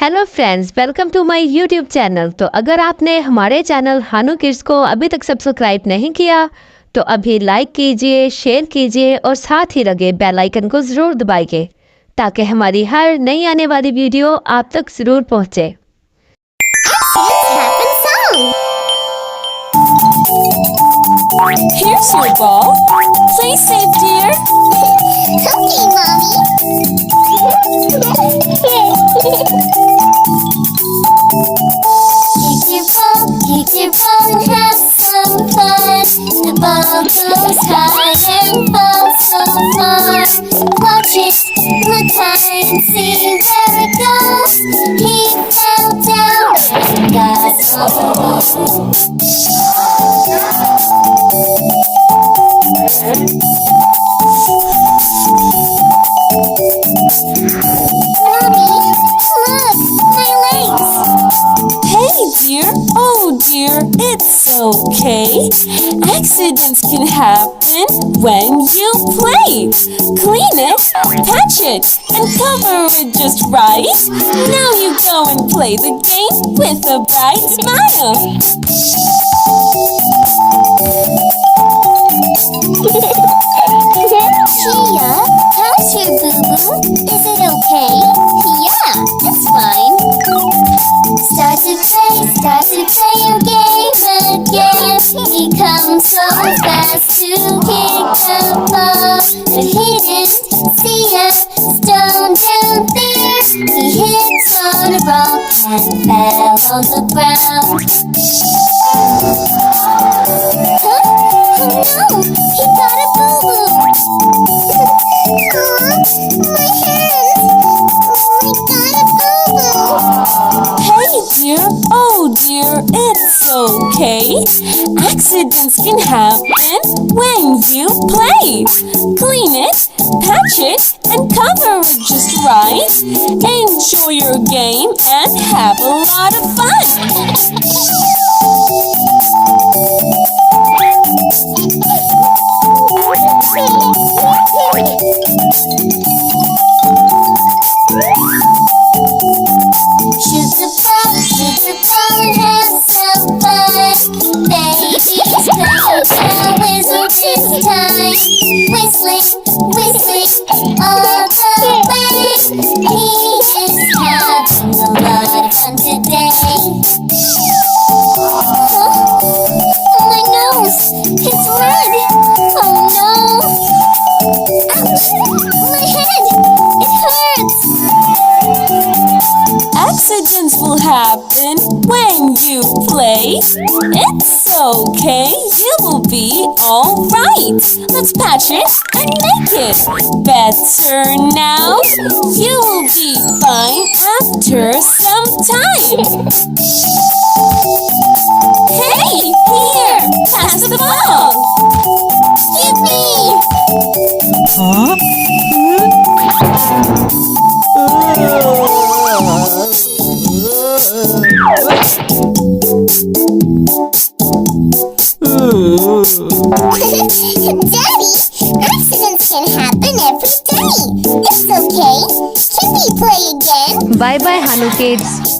Hello friends, welcome to my YouTube channel. तो अगर आपने हमारे चैनल हानो किड्स को अभी तक सब्सक्राइब नहीं किया तो अभी लाइक कीजिए, शेयर कीजिए और साथ ही लगे बेल आइकन को ज़रूर दबाइए ताकि हमारी हर नई आने वाली वीडियो आप तक ज़रूर पहुँचे। Here's your ball. Play safe, dear. Okay, Mommy. Kick your ball and have some fun. The ball goes high and falls so far. Watch it, look high and see where it goes. He fell down and got so Mommy, look, my legs. Hey, dear. Oh, dear. It's okay. Accidents can happen when you play. Clean it, patch it, and cover it just right. Now you go and play the game with a bright smile. Chia, how's your boo-boo? Is it okay? Yeah, it's fine. Start to play your game again. He comes so fast to kick the ball, but he didn't see a stone down there. He hit on a rock and fell on the ground. Huh? Oh no, he got a boo-boo. My hand! I got a boo-boo! Hey, dear. Oh, dear. It's okay. Accidents can happen when you play. Clean it, patch it, and cover it just right. Enjoy your game and have a lot of fun. Shoot the ball and have some fun. Babies play the whistle this time. Whistling all the way. He is having a lot of fun today. Oh, my nose, it's red. Oh no. Ouch, my head, it hurts. Accidents will happen when you play. It's okay, you will be alright. Let's patch it and make it better now. You will be fine after some time. Hey, here, pass the ball. Give me. Daddy, accidents can happen every day. It's okay. Can we play again? Bye bye हानो kids.